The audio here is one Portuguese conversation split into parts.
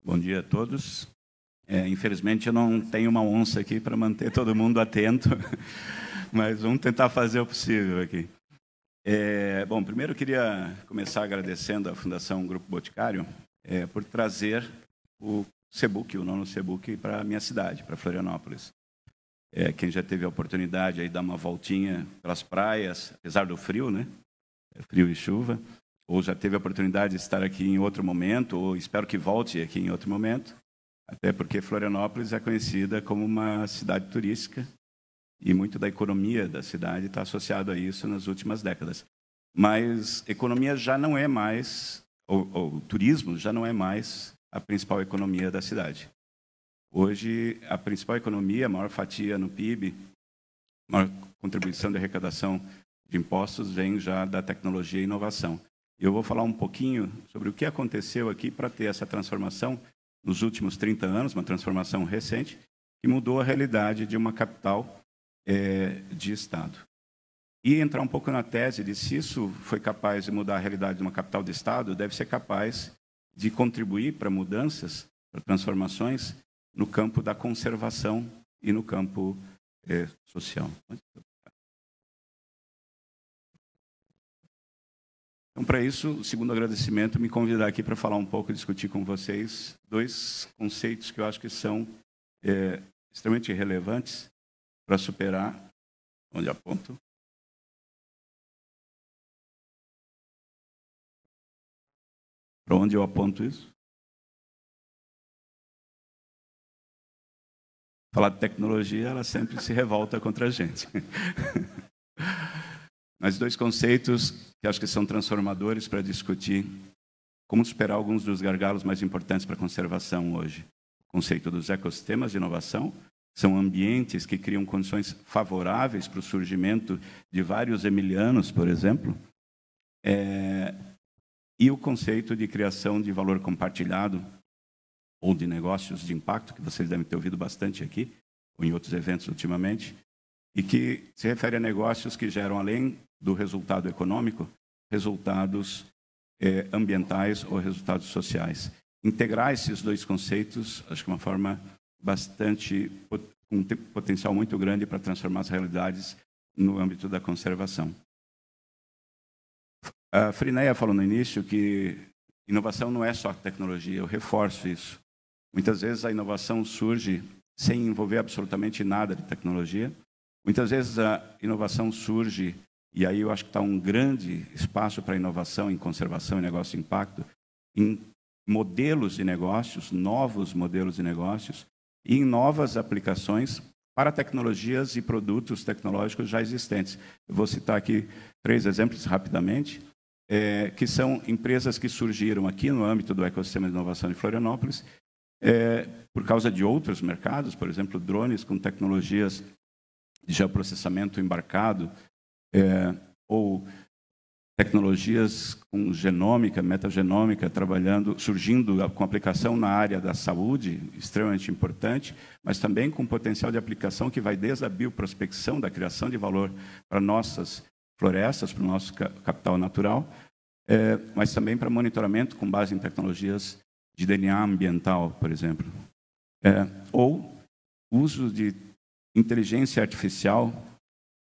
Bom dia a todos. Infelizmente, eu não tenho uma onça aqui para manter todo mundo atento, mas vamos tentar fazer o possível aqui. Bom, primeiro eu queria começar agradecendo à Fundação Grupo Boticário por trazer o Sebuc, o nono Sebuc, para a minha cidade, para Florianópolis. Quem já teve a oportunidade de dar uma voltinha pelas praias, apesar do frio, né? Frio e chuva, ou já teve a oportunidade de estar aqui em outro momento, ou espero que volte aqui em outro momento, até porque Florianópolis é conhecida como uma cidade turística e muito da economia da cidade está associado a isso nas últimas décadas. Mas economia já não é mais, ou turismo já não é mais a principal economia da cidade. Hoje, a principal economia, a maior fatia no PIB, a maior contribuição de arrecadação de impostos vem já da tecnologia e inovação. Eu vou falar um pouquinho sobre o que aconteceu aqui para ter essa transformação nos últimos 30 anos, uma transformação recente, que mudou a realidade de uma capital de Estado. E entrar um pouco na tese de se isso foi capaz de mudar a realidade de uma capital de Estado, deve ser capaz de contribuir para mudanças, para transformações no campo da conservação e no campo social. Então, para isso, o segundo agradecimento, me convidar aqui para falar um pouco e discutir com vocês dois conceitos que eu acho que são extremamente relevantes para superar, onde aponto, para onde eu aponto isso? Falar de tecnologia, ela sempre se revolta contra a gente. Mas dois conceitos que acho que são transformadores para discutir como superar alguns dos gargalos mais importantes para a conservação hoje. O conceito dos ecossistemas de inovação são ambientes que criam condições favoráveis para o surgimento de vários emilianos, por exemplo, e o conceito de criação de valor compartilhado ou de negócios de impacto, que vocês devem ter ouvido bastante aqui, ou em outros eventos ultimamente, e que se refere a negócios que geram, além do resultado econômico, resultados ambientais ou resultados sociais. Integrar esses dois conceitos, acho que é uma forma bastante, com um potencial muito grande para transformar as realidades no âmbito da conservação. A Frinéia falou no início que inovação não é só tecnologia, eu reforço isso. Muitas vezes a inovação surge sem envolver absolutamente nada de tecnologia. Muitas vezes a inovação surge, e aí eu acho que está um grande espaço para inovação em conservação e negócio de impacto, em modelos de negócios, novos modelos de negócios, e em novas aplicações para tecnologias e produtos tecnológicos já existentes. Eu vou citar aqui 3 exemplos rapidamente, que são empresas que surgiram aqui no âmbito do ecossistema de inovação de Florianópolis, por causa de outros mercados, por exemplo, drones com tecnologias de geoprocessamento embarcado, ou tecnologias com genômica, metagenômica, surgindo com aplicação na área da saúde, extremamente importante, mas também com potencial de aplicação que vai desde a bioprospecção, da criação de valor para nossas florestas, para o nosso capital natural, mas também para monitoramento com base em tecnologias de DNA ambiental, por exemplo. Ou uso de inteligência artificial,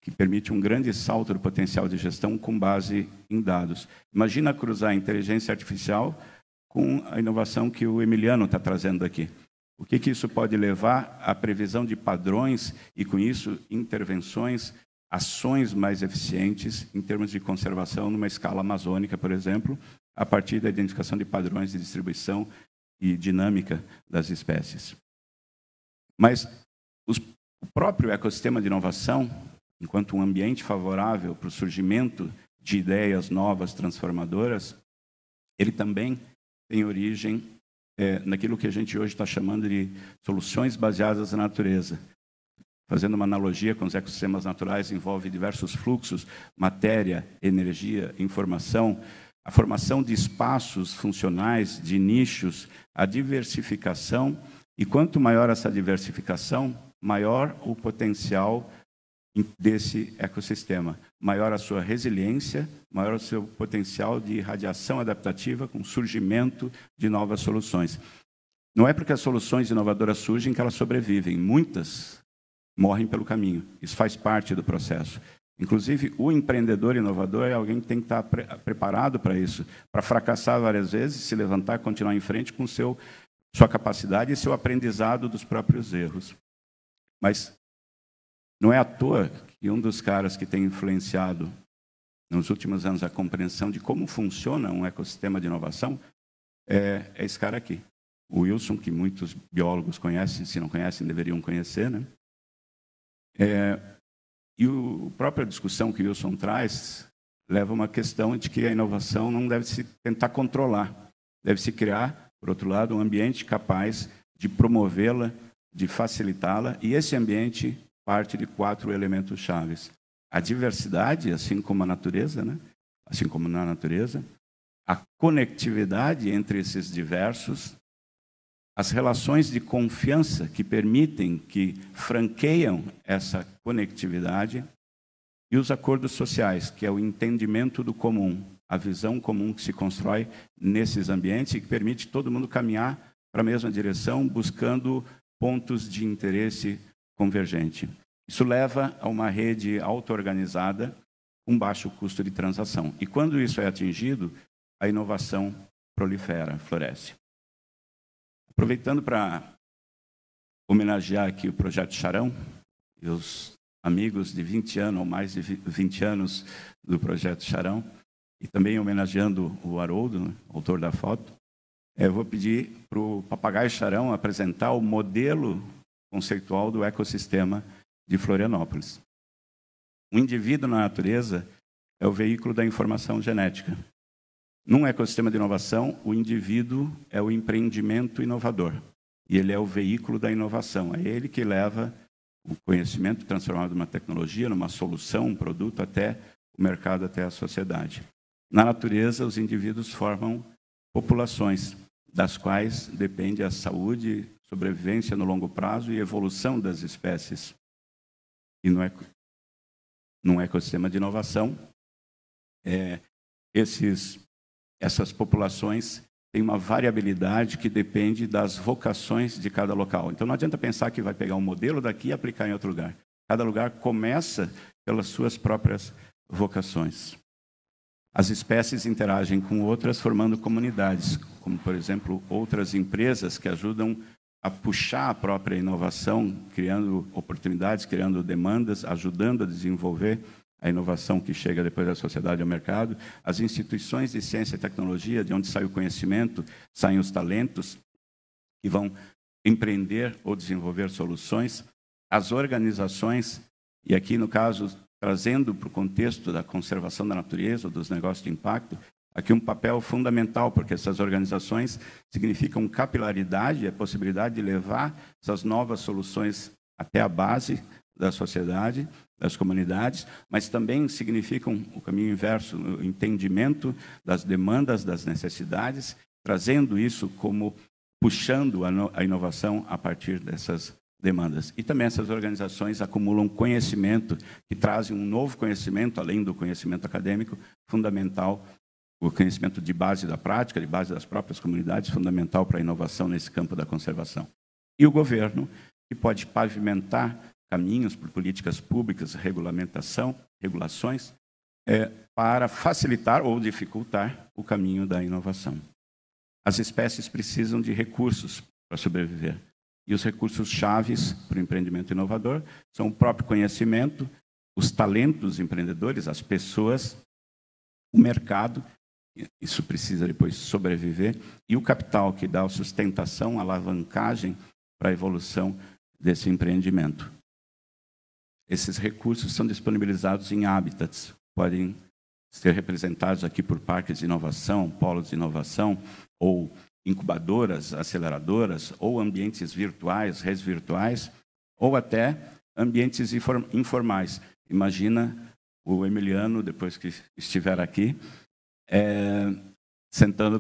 que permite um grande salto do potencial de gestão com base em dados. Imagina cruzar a inteligência artificial com a inovação que o Emiliano está trazendo aqui. O que isso pode levar à previsão de padrões e, com isso, intervenções, ações mais eficientes em termos de conservação numa escala amazônica, por exemplo, a partir da identificação de padrões de distribuição e dinâmica das espécies. Mas o próprio ecossistema de inovação, enquanto um ambiente favorável para o surgimento de ideias novas, transformadoras, ele também tem origem naquilo que a gente hoje está chamando de soluções baseadas na natureza. Fazendo uma analogia com os ecossistemas naturais, envolve diversos fluxos, matéria, energia, informação, a formação de espaços funcionais, de nichos, a diversificação, e quanto maior essa diversificação, maior o potencial desse ecossistema, maior a sua resiliência, maior o seu potencial de radiação adaptativa com surgimento de novas soluções. Não é porque as soluções inovadoras surgem que elas sobrevivem. Muitas morrem pelo caminho. Isso faz parte do processo. Inclusive, o empreendedor inovador é alguém que tem que estar preparado para isso, para fracassar várias vezes, se levantar, continuar em frente com sua capacidade e seu aprendizado dos próprios erros. Mas não é à toa que um dos caras que tem influenciado nos últimos anos a compreensão de como funciona um ecossistema de inovação é esse cara aqui, o Wilson, que muitos biólogos conhecem, se não conhecem, deveriam conhecer, né? E a própria discussão que o Wilson traz leva a uma questão de que a inovação não deve se tentar controlar, deve se criar, por outro lado, um ambiente capaz de promovê-la, de facilitá-la, e esse ambiente parte de 4 elementos chaves: a diversidade, assim como a natureza, né? Assim como na natureza, a conectividade entre esses diversos, as relações de confiança que permitem, que franqueiam essa conectividade, e os acordos sociais, que é o entendimento do comum, a visão comum que se constrói nesses ambientes e que permite todo mundo caminhar para a mesma direção, buscando pontos de interesse convergente. Isso leva a uma rede auto-organizada com baixo custo de transação. E quando isso é atingido, a inovação prolifera, floresce. Aproveitando para homenagear aqui o Projeto Charão, e os amigos de 20 anos, ou mais de 20 anos do Projeto Charão, e também homenageando o Haroldo, né, autor da foto, eu vou pedir para o Papagaio Charão apresentar o modelo conceitual do ecossistema de Florianópolis. O indivíduo na natureza é o veículo da informação genética. Num ecossistema de inovação, o indivíduo é o empreendimento inovador. E ele é o veículo da inovação. É ele que leva o conhecimento transformado numa tecnologia, numa solução, um produto, até o mercado, até a sociedade. Na natureza, os indivíduos formam populações, das quais depende a saúde, sobrevivência no longo prazo e evolução das espécies. E num ecossistema de inovação, essas populações têm uma variabilidade que depende das vocações de cada local. Então, não adianta pensar que vai pegar um modelo daqui e aplicar em outro lugar. Cada lugar começa pelas suas próprias vocações. As espécies interagem com outras, formando comunidades, como, por exemplo, outras empresas que ajudam a puxar a própria inovação, criando oportunidades, criando demandas, ajudando a desenvolver a inovação que chega depois da sociedade ao mercado. As instituições de ciência e tecnologia, de onde sai o conhecimento, saem os talentos que vão empreender ou desenvolver soluções. As organizações, e aqui, no caso, trazendo para o contexto da conservação da natureza, dos negócios de impacto, aqui um papel fundamental, porque essas organizações significam capilaridade, a possibilidade de levar essas novas soluções até a base da sociedade, das comunidades, mas também significam o caminho inverso, o entendimento das demandas, das necessidades, trazendo isso como puxando a inovação a partir dessas demandas. E também essas organizações acumulam conhecimento, que trazem um novo conhecimento, além do conhecimento acadêmico, fundamental, o conhecimento de base da prática, de base das próprias comunidades, fundamental para a inovação nesse campo da conservação. E o governo, que pode pavimentar caminhos por políticas públicas, regulações, para facilitar ou dificultar o caminho da inovação. As espécies precisam de recursos para sobreviver. E os recursos chaves para o empreendimento inovador são o próprio conhecimento, os talentos empreendedores, as pessoas, o mercado, isso precisa depois sobreviver, e o capital que dá a sustentação, a alavancagem para a evolução desse empreendimento. Esses recursos são disponibilizados em habitats, podem ser representados aqui por parques de inovação, polos de inovação, ou incubadoras, aceleradoras, ou ambientes virtuais, redes virtuais, ou até ambientes informais. Imagina o Emiliano, depois que estiver aqui, sentando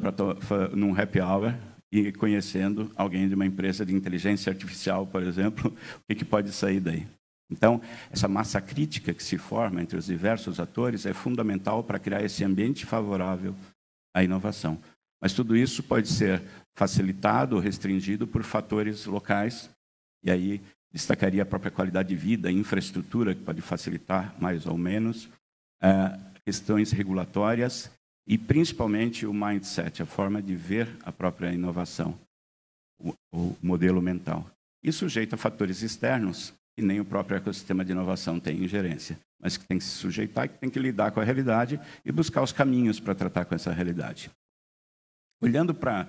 num happy hour e conhecendo alguém de uma empresa de inteligência artificial, por exemplo, o que pode sair daí. Então, essa massa crítica que se forma entre os diversos atores é fundamental para criar esse ambiente favorável à inovação. Mas tudo isso pode ser facilitado ou restringido por fatores locais, e aí destacaria a própria qualidade de vida, a infraestrutura, que pode facilitar mais ou menos, questões regulatórias e, principalmente, o mindset, a forma de ver a própria inovação, o modelo mental. E sujeito a fatores externos, que nem o próprio ecossistema de inovação tem ingerência, mas que tem que se sujeitar, que tem que lidar com a realidade e buscar os caminhos para tratar com essa realidade. Olhando para a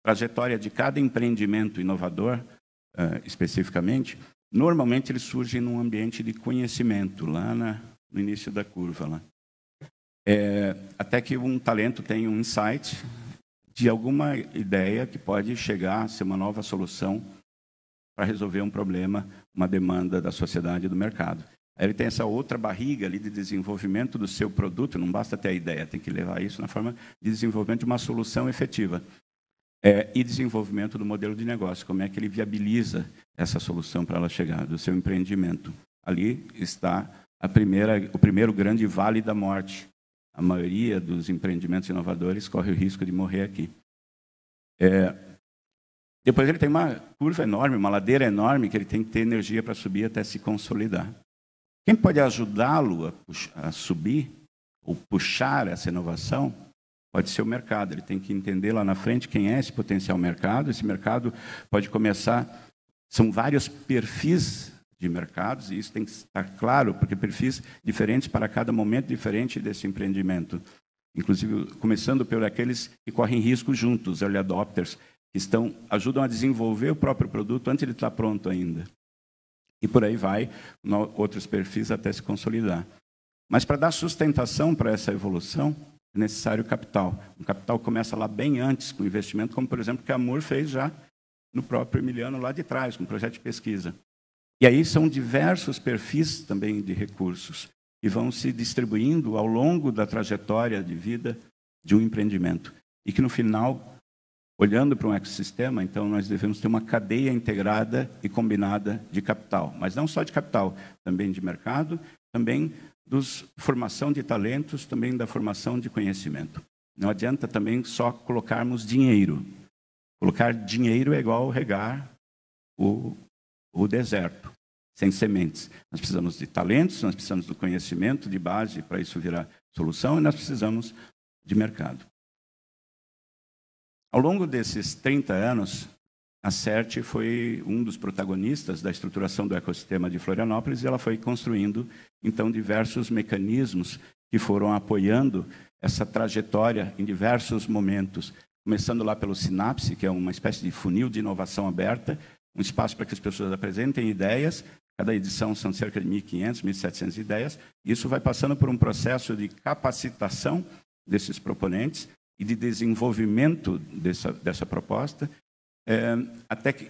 trajetória de cada empreendimento inovador, especificamente, normalmente ele surge num ambiente de conhecimento, lá no início da curva. Lá. Até que um talento tem um insight de alguma ideia que pode chegar a ser uma nova solução para resolver um problema, uma demanda da sociedade e do mercado. Aí ele tem essa outra barriga ali de desenvolvimento do seu produto, não basta ter a ideia, tem que levar isso na forma de desenvolvimento de uma solução efetiva. E desenvolvimento do modelo de negócio, como é que ele viabiliza essa solução para ela chegar, do seu empreendimento. Ali está o primeiro grande vale da morte. A maioria dos empreendimentos inovadores corre o risco de morrer aqui. Depois ele tem uma curva enorme, uma ladeira enorme, que ele tem que ter energia para subir até se consolidar. Quem pode ajudá-lo a subir, ou puxar essa inovação, pode ser o mercado. Ele tem que entender lá na frente quem é esse potencial mercado. Esse mercado pode começar... São vários perfis de mercados, e isso tem que estar claro, porque perfis diferentes para cada momento diferente desse empreendimento. Inclusive, começando por aqueles que correm risco juntos, early adopters, que ajudam a desenvolver o próprio produto antes de estar pronto ainda. E por aí vai, outros perfis até se consolidar. Mas para dar sustentação para essa evolução, é necessário capital. O capital começa lá bem antes, com investimento, como, por exemplo, que a Moore fez já no próprio Emiliano lá de trás, com um projeto de pesquisa. E aí são diversos perfis também de recursos que vão se distribuindo ao longo da trajetória de vida de um empreendimento. E que, no final, olhando para um ecossistema, então, nós devemos ter uma cadeia integrada e combinada de capital. Mas não só de capital, também de mercado, também formação de talentos, também da formação de conhecimento. Não adianta também só colocarmos dinheiro. Colocar dinheiro é igual regar o deserto, sem sementes. Nós precisamos de talentos, nós precisamos do conhecimento de base para isso virar solução, e nós precisamos de mercado. Ao longo desses 30 anos, a CERT foi um dos protagonistas da estruturação do ecossistema de Florianópolis, e ela foi construindo, então, diversos mecanismos que foram apoiando essa trajetória em diversos momentos, começando lá pelo Sinapse, que é uma espécie de funil de inovação aberta, um espaço para que as pessoas apresentem ideias. Cada edição são cerca de 1.500, 1.700 ideias. Isso vai passando por um processo de capacitação desses proponentes e de desenvolvimento dessa proposta,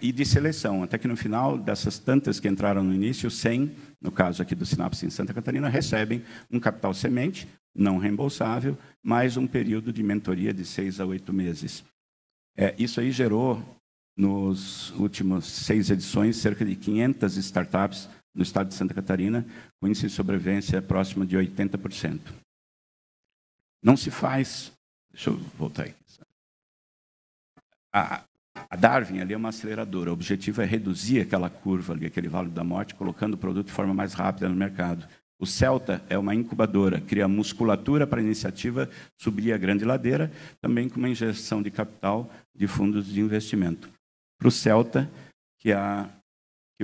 e de seleção, até que no final dessas tantas que entraram no início, 100, no caso aqui do Sinapse em Santa Catarina, recebem um capital semente, não reembolsável, mais um período de mentoria de 6 a 8 meses. Isso aí gerou, nos últimos 6 edições, cerca de 500 startups no estado de Santa Catarina, com índice de sobrevivência próximo de 80%. Não se faz... Deixa eu voltar aqui. A Darwin ali é uma aceleradora. O objetivo é reduzir aquela curva ali, aquele vale da morte, colocando o produto de forma mais rápida no mercado. O Celta é uma incubadora, cria musculatura para a iniciativa subir a grande ladeira, também com uma injeção de capital de fundos de investimento. Para o Celta, que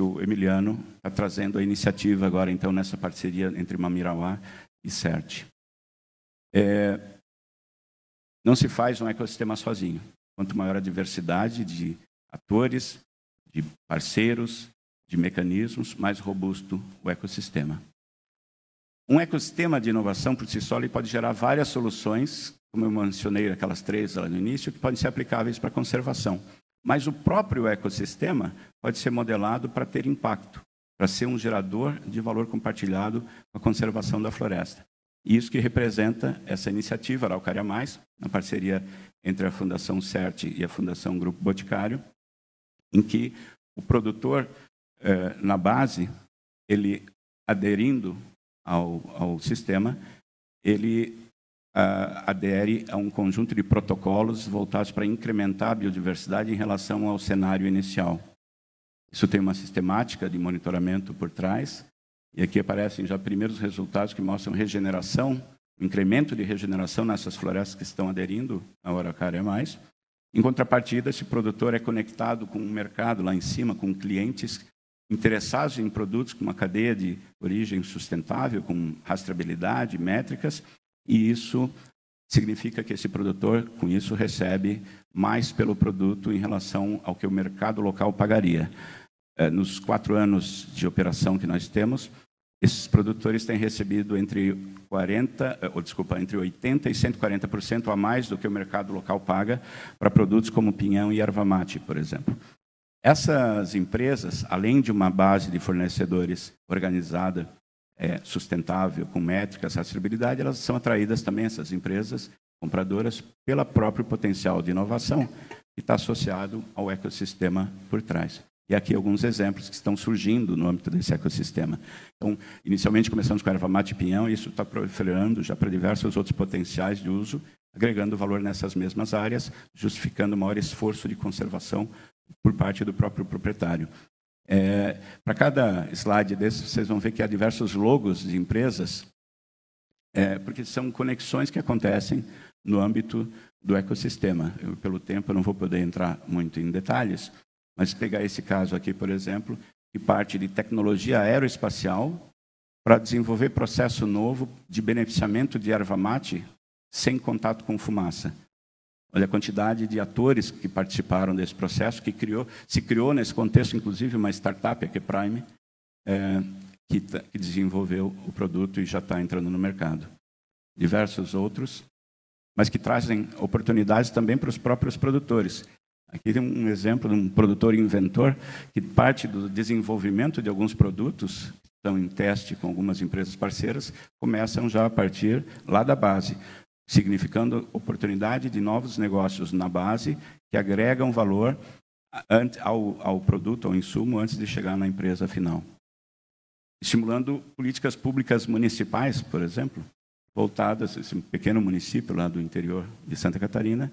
o Emiliano está trazendo a iniciativa agora, então, nessa parceria entre Mamirauá e CERT. Não se faz um ecossistema sozinho. Quanto maior a diversidade de atores, de parceiros, de mecanismos, mais robusto o ecossistema. Um ecossistema de inovação, por si só, ele pode gerar várias soluções, como eu mencionei aquelas 3 lá no início, que podem ser aplicáveis para a conservação. Mas o próprio ecossistema pode ser modelado para ter impacto, para ser um gerador de valor compartilhado com a conservação da floresta. E isso que representa essa iniciativa, Araucária Mais, na parceria entre a Fundação CERT e a Fundação Grupo Boticário, em que o produtor, na base, ele aderindo ao sistema, ele adere a um conjunto de protocolos voltados para incrementar a biodiversidade em relação ao cenário inicial. Isso tem uma sistemática de monitoramento por trás, e aqui aparecem já primeiros resultados que mostram regeneração, incremento de regeneração nessas florestas que estão aderindo à Araucária Mais. Em contrapartida, esse produtor é conectado com o mercado lá em cima, com clientes interessados em produtos com uma cadeia de origem sustentável, com rastreabilidade, métricas, e isso significa que esse produtor, com isso, recebe mais pelo produto em relação ao que o mercado local pagaria. Nos 4 anos de operação que nós temos, esses produtores têm recebido entre 80% e 140% a mais do que o mercado local paga para produtos como pinhão e erva mate, por exemplo. Essas empresas, além de uma base de fornecedores organizada, sustentável, com métricas, rastreabilidade, elas são atraídas também, essas empresas compradoras, pelo próprio potencial de inovação que está associado ao ecossistema por trás. E aqui alguns exemplos que estão surgindo no âmbito desse ecossistema. Então, inicialmente começamos com erva mate e pinhão, e isso está proliferando já para diversos outros potenciais de uso, agregando valor nessas mesmas áreas, justificando maior esforço de conservação por parte do próprio proprietário. Para cada slide desses, vocês vão ver que há diversos logos de empresas, porque são conexões que acontecem no âmbito do ecossistema. Pelo tempo, eu não vou poder entrar muito em detalhes, mas pegar esse caso aqui, por exemplo, que parte de tecnologia aeroespacial para desenvolver processo novo de beneficiamento de erva mate sem contato com fumaça. Olha a quantidade de atores que participaram desse processo, que se criou nesse contexto, inclusive, uma startup, a Ecoprime, que desenvolveu o produto e já está entrando no mercado. Diversos outros, mas que trazem oportunidades também para os próprios produtores. Aqui tem um exemplo de um produtor inventor que parte do desenvolvimento de alguns produtos, que estão em teste com algumas empresas parceiras, começam já a partir lá da base, significando oportunidade de novos negócios na base que agregam valor ao produto, ao insumo, antes de chegar na empresa final. Estimulando políticas públicas municipais, por exemplo, voltadas, esse pequeno município lá do interior de Santa Catarina,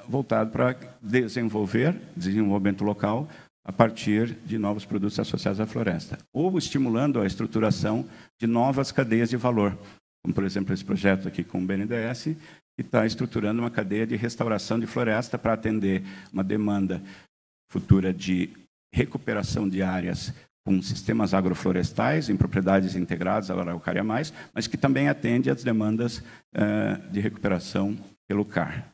voltado para desenvolvimento local a partir de novos produtos associados à floresta, ou estimulando a estruturação de novas cadeias de valor, como, por exemplo, esse projeto aqui com o BNDES, que está estruturando uma cadeia de restauração de floresta para atender uma demanda futura de recuperação de áreas com sistemas agroflorestais em propriedades integradas à Araucária Mais, mas que também atende às demandas de recuperação pelo CAR.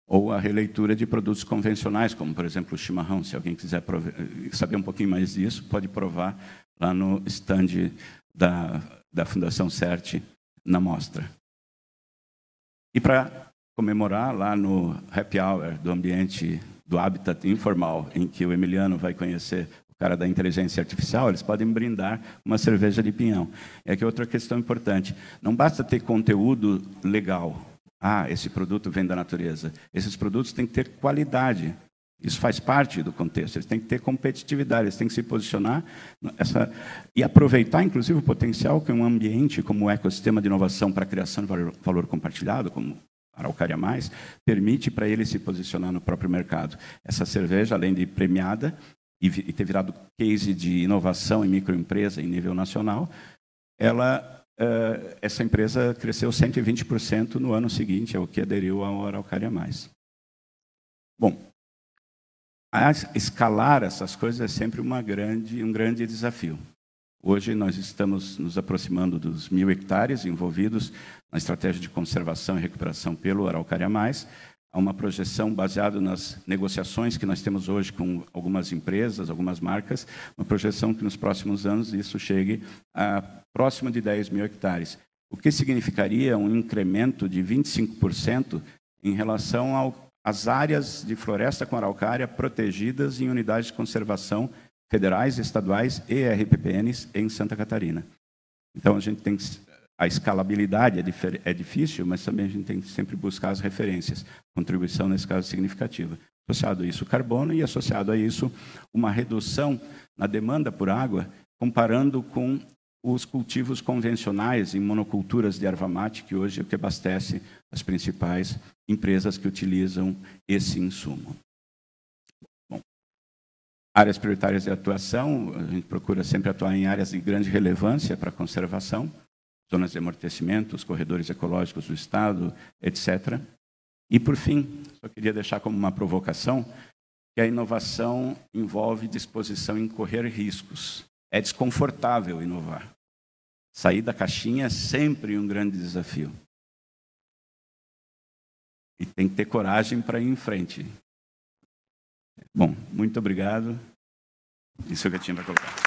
Ou a releitura de produtos convencionais, como, por exemplo, o chimarrão. Se alguém quiser saber um pouquinho mais disso, pode provar lá no stand da Fundação CERT na mostra. E para comemorar, lá no happy hour do ambiente do Habitat informal, em que o Emiliano vai conhecer o cara da inteligência artificial, eles podem brindar uma cerveja de pinhão. É que outra questão importante, não basta ter conteúdo legal. Esse produto vem da natureza. Esses produtos têm que ter qualidade. Isso faz parte do contexto. Eles têm que ter competitividade, eles têm que se posicionar e aproveitar, inclusive, o potencial que um ambiente como o ecossistema de inovação para a criação de valor compartilhado, como Araucária Mais, permite para ele se posicionar no próprio mercado. Essa cerveja, além de premiada e ter virado case de inovação em microempresa em nível nacional, essa empresa cresceu 120% no ano seguinte, ao que aderiu ao Araucária Mais. Bom, escalar essas coisas é sempre um grande desafio. Hoje nós estamos nos aproximando dos 1.000 hectares envolvidos na estratégia de conservação e recuperação pelo Araucária Mais. Há uma projeção baseada nas negociações que nós temos hoje com algumas empresas, algumas marcas, uma projeção que nos próximos anos isso chegue a próximo de 10.000 hectares. O que significaria um incremento de 25% em relação às áreas de floresta com araucária protegidas em unidades de conservação federais, estaduais e RPPNs em Santa Catarina. Então, a gente tem a escalabilidade é difícil, mas também a gente tem que sempre buscar as referências. Contribuição, nesse caso, significativa. Associado a isso, o carbono, e associado a isso, uma redução na demanda por água, comparando com os cultivos convencionais em monoculturas de erva mate, que hoje é o que abastece as principais empresas que utilizam esse insumo. Bom, áreas prioritárias de atuação, a gente procura sempre atuar em áreas de grande relevância para a conservação, zonas de amortecimento, os corredores ecológicos do Estado, etc. E, por fim, só queria deixar como uma provocação que a inovação envolve disposição em correr riscos. É desconfortável inovar. Sair da caixinha é sempre um grande desafio. E tem que ter coragem para ir em frente. Bom, muito obrigado. Isso é o que eu tinha para colocar.